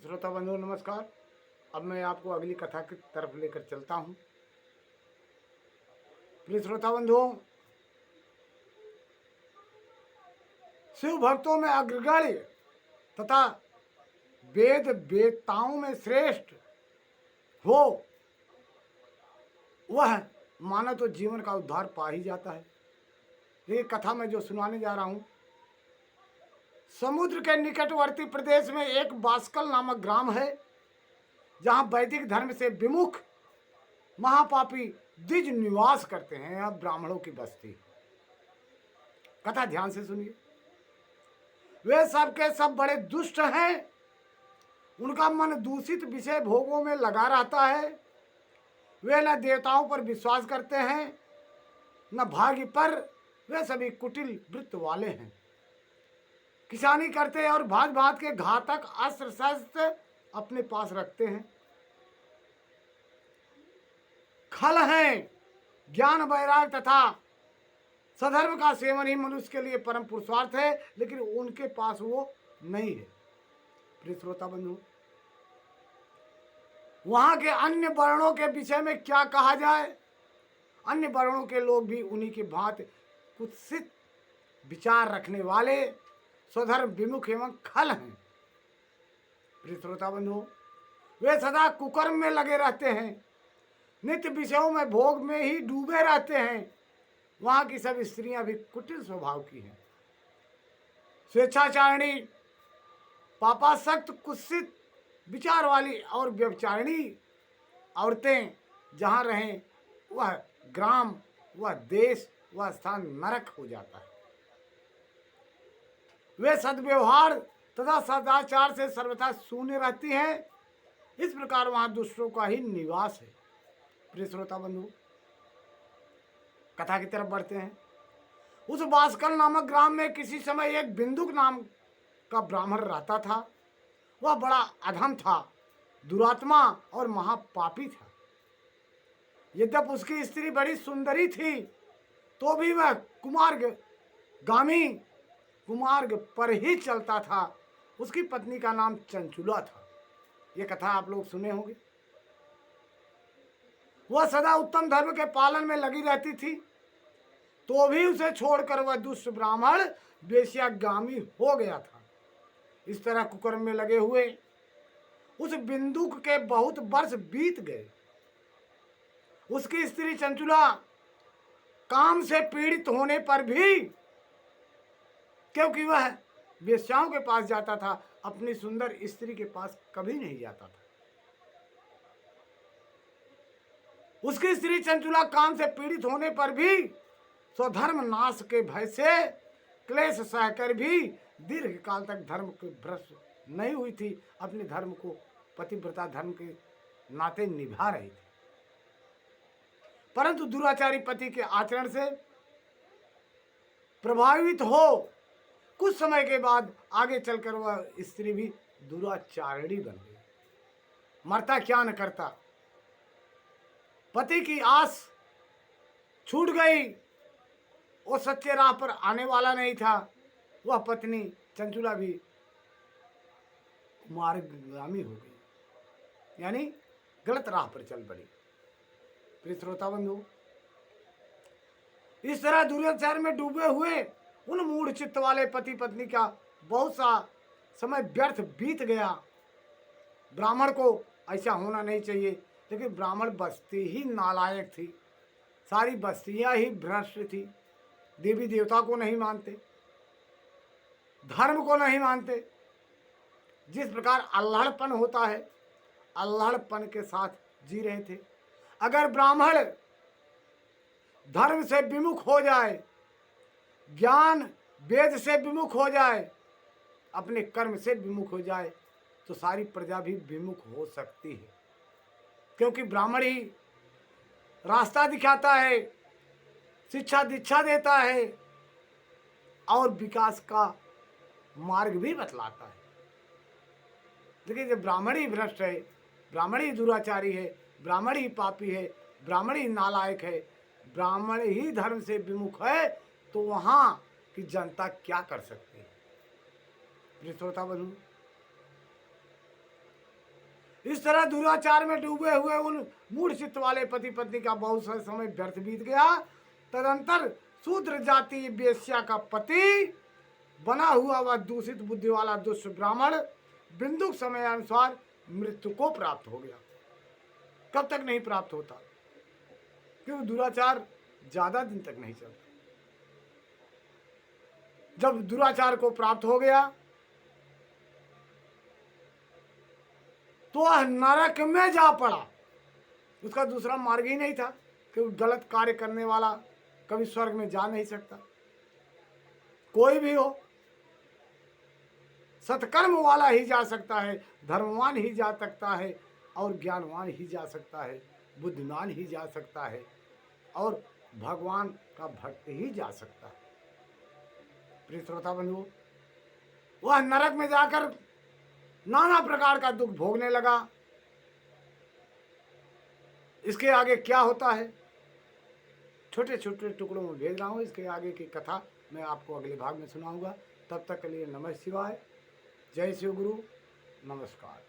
श्रोता बंधु नमस्कार। अब मैं आपको अगली कथा की तरफ लेकर चलता हूँ। प्रिय श्रोता बंधुओं, शिव भक्तों में अग्रगण्य तथा वेद वेताओं में श्रेष्ठ हो वह माना तो जीवन का उद्धार पा ही जाता है। ये कथा मैं जो सुनाने जा रहा हूँ, समुद्र के निकटवर्ती प्रदेश में एक बास्कल नामक ग्राम है, जहाँ वैदिक धर्म से विमुख महापापी द्विज निवास करते हैं। अब ब्राह्मणों की बस्ती। कथा ध्यान से सुनिए। वे सब के सब बड़े दुष्ट हैं। उनका मन दूषित विषय भोगों में लगा रहता है। वे न देवताओं पर विश्वास करते हैं न भाग्य पर। वे सभी कुटिल वृत्त वाले हैं। किसानी करते हैं और भांत भांत के घातक अस्त्र शस्त्र अपने पास रखते हैं। खल हैं। ज्ञान वैराग तथा सधर्म का सेवन ही मनुष्य के लिए परम पुरुषार्थ है, लेकिन उनके पास वो नहीं है। प्रिय श्रोता बंधु, वहां के अन्य वर्णों के विषय में क्या कहा जाए। अन्य वर्णों के लोग भी उन्हीं की भांति कुत्सित विचार रखने वाले स्वधर्म विमुख एवं खल हैं। प्रिय श्रोता बंधु, वे सदा कुकर्म में लगे रहते हैं। नित्य विषयों में भोग में ही डूबे रहते हैं। वहां की सब स्त्रियां भी कुटिल स्वभाव की हैं। स्वेच्छाचारिणी, पापासक्त, कुत्सित विचार वाली और व्यभिचारिणी औरतें जहां रहें, वह ग्राम, वह देश, वह स्थान नरक हो जाता है। वे सद्व्यवहार तथा सदाचार से सर्वथा शून्य रहती हैं। इस प्रकार वहां दुष्टों का ही निवास है। प्रिय श्रोता बंधु, कथा की तरफ बढ़ते हैं। उस बास्कल नामक ग्राम में किसी समय एक बिंदुक नाम का ब्राह्मण रहता था। वह बड़ा अधम था, दुरात्मा और महापापी था। यद्यपि उसकी स्त्री बड़ी सुंदरी थी, तो भी वह कुमार्ग पर ही चलता था। उसकी पत्नी का नाम चंचुला था। ये कथा आप लोग सुने होंगे। वह सदा उत्तम धर्म के पालन में लगी रहती थी, तो भी उसे छोड़कर वह दुष्ट ब्राह्मण वेश्यागामी हो गया था। इस तरह कुकर्म में लगे हुए उस बिंदुक के बहुत वर्ष बीत गए। उसकी स्त्री चंचुला काम से पीड़ित होने पर भी, क्योंकि वह वेश्याओं के पास जाता था, अपनी सुंदर स्त्री के पास कभी नहीं जाता था। उसकी स्त्री चंचुला काम से पीड़ित होने पर भी स्वधर्म नाश के भय से क्लेश सहकर भी दीर्घ काल तक धर्म के भ्रष्ट नहीं हुई थी। अपने धर्म को पतिव्रता धर्म के नाते निभा रही थी। परंतु दुराचारी पति के आचरण से प्रभावित हो कुछ समय के बाद आगे चलकर वह स्त्री भी दुराचारिणी बन गई। मरता क्या न करता। पति की आस छूट गई। वो सच्चे राह पर आने वाला नहीं था। वह पत्नी चंचुला भी कुमार्गामी हो गई, यानी गलत राह पर चल पड़ी। प्रिय श्रोता बंधु, इस तरह दुराचार में डूबे हुए उन मूढ़ चित्त वाले पति पत्नी का बहुत सा समय व्यर्थ बीत गया। ब्राह्मण को ऐसा होना नहीं चाहिए, लेकिन ब्राह्मण बस्ती ही नालायक थी। सारी बस्तियां ही भ्रष्ट थी। देवी देवता को नहीं मानते, धर्म को नहीं मानते। जिस प्रकार अल्हड़पन होता है, अल्हड़पन के साथ जी रहे थे। अगर ब्राह्मण धर्म से विमुख हो जाए, ज्ञान वेद से विमुख हो जाए, अपने कर्म से विमुख हो जाए, तो सारी प्रजा भी विमुख हो सकती है। क्योंकि ब्राह्मण ही रास्ता दिखाता है, शिक्षा दीक्षा देता है और विकास का मार्ग भी बतलाता है। लेकिन जब ब्राह्मण ही भ्रष्ट है, ब्राह्मण ही दुराचारी है, ब्राह्मण ही पापी है, ब्राह्मण ही नालायक है, ब्राह्मण ही धर्म से विमुख है, तो वहां की जनता क्या कर सकती है। प्रिय श्रोता बंधु, इस तरह दुराचार में डूबे हुए उन मूढ़ चित्त वाले पति पत्नी का बहुत सा समय व्यर्थ बीत गया। तदंतर शूद्र जाति वेश्या का पति बना हुआ वह दूषित बुद्धि वाला दुष्ट ब्राह्मण बिंदु समय अनुसार मृत्यु को प्राप्त हो गया। कब तक नहीं प्राप्त होता? क्योंकि दुराचार ज्यादा दिन तक नहीं चलता। जब दुराचार को प्राप्त हो गया तो वह नरक में जा पड़ा। उसका दूसरा मार्ग ही नहीं था कि गलत कार्य करने वाला कभी स्वर्ग में जा नहीं सकता। कोई भी हो, सत्कर्म वाला ही जा सकता है, धर्मवान ही जा सकता है, और ज्ञानवान ही जा सकता है, बुद्धिमान ही जा सकता है, और भगवान का भक्त ही जा सकता है। प्रिय श्रोता बंधुओं, वह नरक में जाकर नाना प्रकार का दुख भोगने लगा। इसके आगे क्या होता है छोटे छोटे टुकड़ों में भेज रहा हूं। इसके आगे की कथा मैं आपको अगले भाग में सुनाऊंगा। तब तक के लिए नमः शिवाय, जय शिव गुरु, नमस्कार।